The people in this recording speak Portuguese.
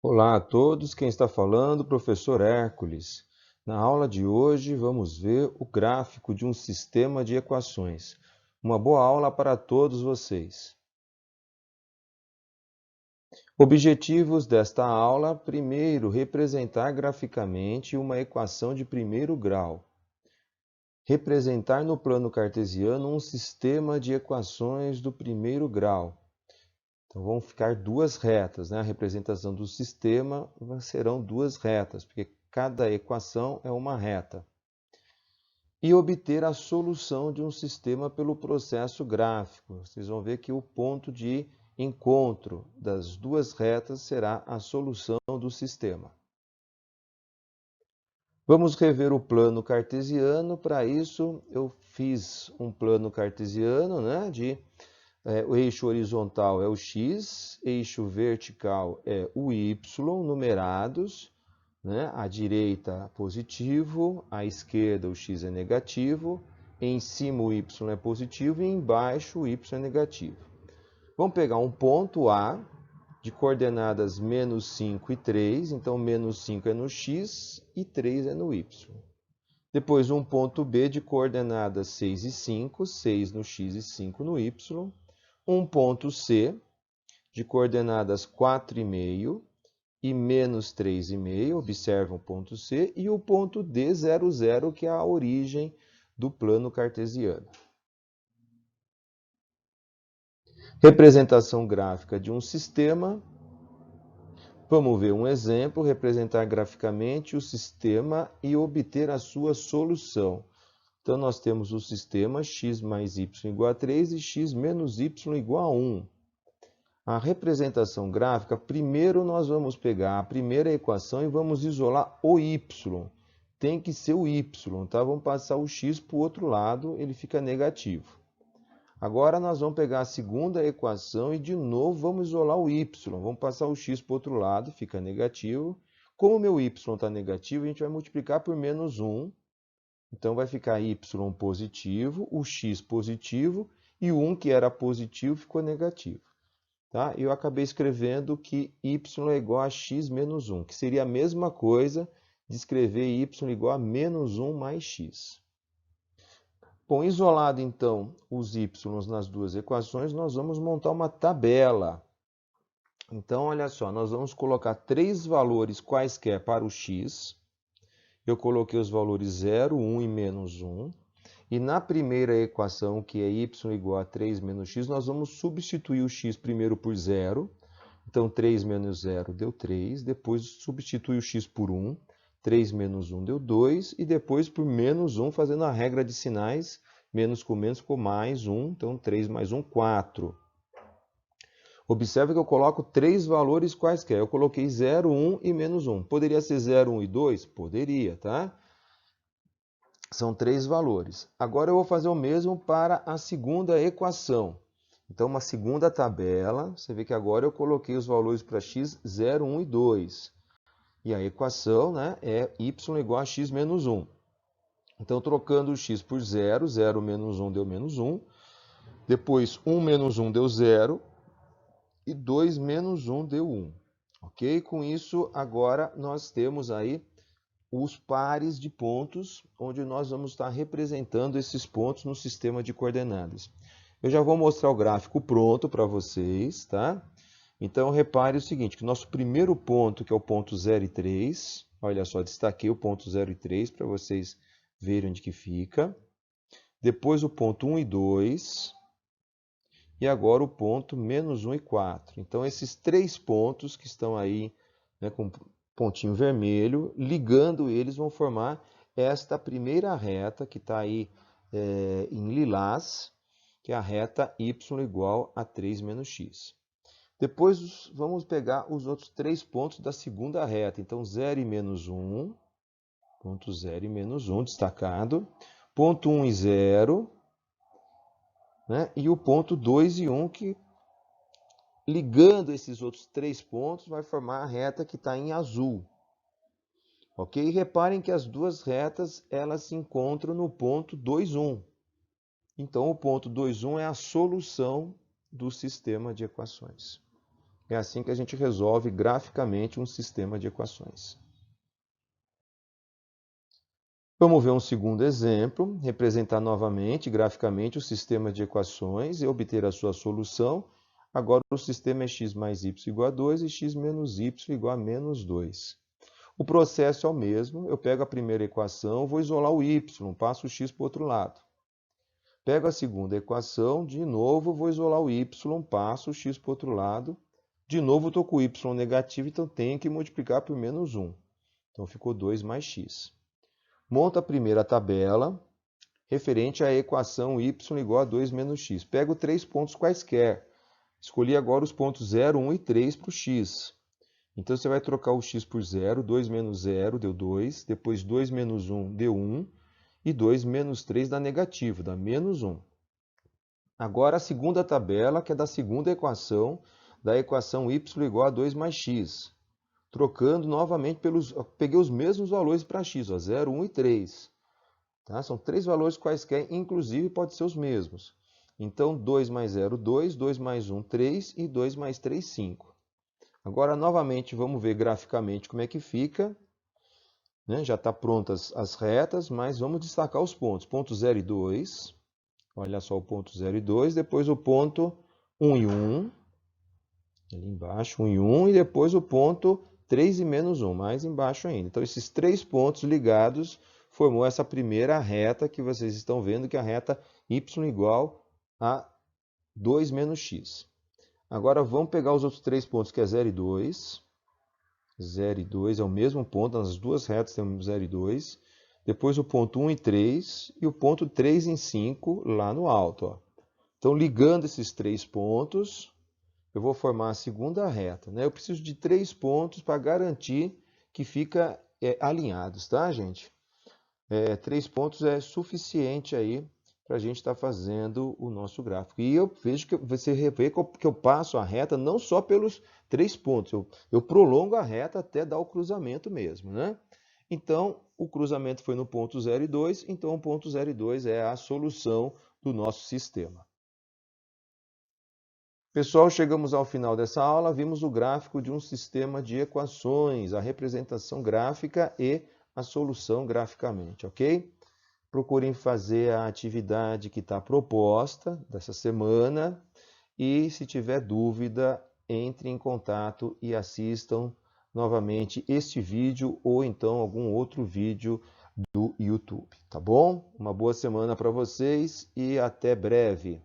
Olá a todos, quem está falando, professor Hércules. Na aula de hoje vamos ver o gráfico de um sistema de equações. Uma boa aula para todos vocês. Objetivos desta aula: primeiro, representar graficamente uma equação de primeiro grau. Representar no plano cartesiano um sistema de equações do primeiro grau. Então vão ficar duas retas, né? A representação do sistema serão duas retas, porque cada equação é uma reta. E obter a solução de um sistema pelo processo gráfico. Vocês vão ver que o ponto de encontro das duas retas será a solução do sistema. Vamos rever o plano cartesiano. Para isso, eu fiz um plano cartesiano, né, o eixo horizontal é o x, eixo vertical é o y, numerados, né? À direita positivo, à esquerda o x é negativo, em cima o y é positivo e embaixo o y é negativo. Vamos pegar um ponto A de coordenadas menos 5 e 3, então menos 5 é no x e 3 é no y. Depois um ponto B de coordenadas 6 e 5, 6 no x e 5 no y. Um ponto C de coordenadas 4,5 e menos 3,5, observa o ponto C, e o ponto D, 0, 0, que é a origem do plano cartesiano. Representação gráfica de um sistema. Vamos ver um exemplo, representar graficamente o sistema e obter a sua solução. Então, nós temos o sistema x mais y igual a 3 e x menos y igual a 1. A representação gráfica, primeiro nós vamos pegar a primeira equação e vamos isolar o y. Tem que ser o y, tá? Vamos passar o x para o outro lado, ele fica negativo. Agora nós vamos pegar a segunda equação e de novo vamos isolar o y. Vamos passar o x para o outro lado, fica negativo. Como o meu y está negativo, a gente vai multiplicar por menos 1. Então vai ficar y positivo, o x positivo e o 1 que era positivo ficou negativo. Tá? Eu acabei escrevendo que y é igual a x menos 1, que seria a mesma coisa de escrever y igual a menos 1 mais x. Bom, isolado então os y nas duas equações, nós vamos montar uma tabela. Então, olha só, nós vamos colocar três valores quaisquer para o x. Eu coloquei os valores 0, 1 e menos 1. E na primeira equação, que é y igual a 3 menos x, nós vamos substituir o x primeiro por 0. Então, 3 menos 0 deu 3. Depois, substitui o x por 1. 3 menos 1 deu 2. E depois, por menos 1, fazendo a regra de sinais, menos com menos ficou mais 1. Então, 3 mais 1, 4. Observe que eu coloco três valores quaisquer. Eu coloquei 0, 1 e menos 1. Poderia ser 0, 1 e 2? Poderia, tá? São três valores. Agora eu vou fazer o mesmo para a segunda equação. Então, uma segunda tabela. Você vê que agora eu coloquei os valores para x, 0, 1 e 2. E a equação, né, é y igual a x menos 1. Então, trocando o x por 0, 0 menos 1 deu menos 1. Depois, 1 menos 1 deu 0. E 2 menos 1 deu 1. Ok? Com isso, agora nós temos aí os pares de pontos, onde nós vamos estar representando esses pontos no sistema de coordenadas. Eu já vou mostrar o gráfico pronto para vocês, tá? Então, repare o seguinte, que o nosso primeiro ponto, que é o ponto 0 e 3, olha só, destaquei o ponto 0 e 3 para vocês verem onde que fica. Depois o ponto 1 e 2. E agora o ponto menos 1 e 4. Então, esses três pontos que estão aí, né, com pontinho vermelho, ligando eles vão formar esta primeira reta que está aí em lilás, que é a reta y igual a 3 menos x. Depois vamos pegar os outros três pontos da segunda reta. Então, 0 e menos 1, ponto 0 e menos 1, destacado. Ponto 1 e 0, né? E o ponto 2 e 1, que ligando esses outros três pontos vai formar a reta que está em azul. Ok? E reparem que as duas retas elas se encontram no ponto 2, 1. Então, o ponto 2, 1 é a solução do sistema de equações. É assim que a gente resolve graficamente um sistema de equações. Vamos ver um segundo exemplo, representar novamente graficamente o sistema de equações e obter a sua solução. Agora o sistema é x mais y igual a 2 e x menos y igual a menos 2. O processo é o mesmo, eu pego a primeira equação, vou isolar o y, passo o x para o outro lado. Pego a segunda equação, de novo vou isolar o y, passo o x para o outro lado. De novo estou com o y negativo, então tenho que multiplicar por menos 1. Então ficou 2 mais x. Monta a primeira tabela, referente à equação y igual a 2 menos x. Pego 3 pontos quaisquer. Escolhi agora os pontos 0, 1 e 3 para o x. Então você vai trocar o x por 0, 2 menos 0 deu 2, depois 2 menos 1 deu 1, e 2 menos 3 dá negativo, dá menos 1. Agora a segunda tabela, que é da segunda equação, da equação y igual a 2 mais x. Trocando novamente peguei os mesmos valores para x, 0, 1 e 3. Tá? São 3 valores quaisquer, inclusive pode ser os mesmos. Então 2 mais 0, 2, 2 mais 1, 3 e 2 mais 3, 5. Agora, novamente, vamos ver graficamente como é que fica. Né? Já está prontas as retas, mas vamos destacar os pontos. Ponto 0 e 2. Olha só o ponto 0 e 2. Depois o ponto 1 e 1. Ali embaixo, 1 e 1. E depois o ponto 3 e menos 1, mais embaixo ainda. Então, esses 3 pontos ligados formou essa primeira reta que vocês estão vendo, que é a reta y igual a 2 menos x. Agora vamos pegar os outros 3 pontos, que é 0 e 2. 0 e 2 é o mesmo ponto, nas duas retas temos 0 e 2. Depois o ponto 1 e 3 e o ponto 3 e 5 lá no alto. Ó. Então, ligando esses 3 pontos, eu vou formar a segunda reta. Né? Eu preciso de 3 pontos para garantir que fica alinhados, tá, gente? 3 pontos é suficiente aí para a gente estar fazendo o nosso gráfico. E eu vejo que você vê que eu passo a reta não só pelos 3 pontos, eu prolongo a reta até dar o cruzamento mesmo, né? Então, o cruzamento foi no ponto 0 e 2, então o ponto 0 e 2 é a solução do nosso sistema. Pessoal, chegamos ao final dessa aula, vimos o gráfico de um sistema de equações, a representação gráfica e a solução graficamente, ok? Procurem fazer a atividade que está proposta dessa semana e, se tiver dúvida, entre em contato e assistam novamente este vídeo ou então algum outro vídeo do YouTube, tá bom? Uma boa semana para vocês e até breve!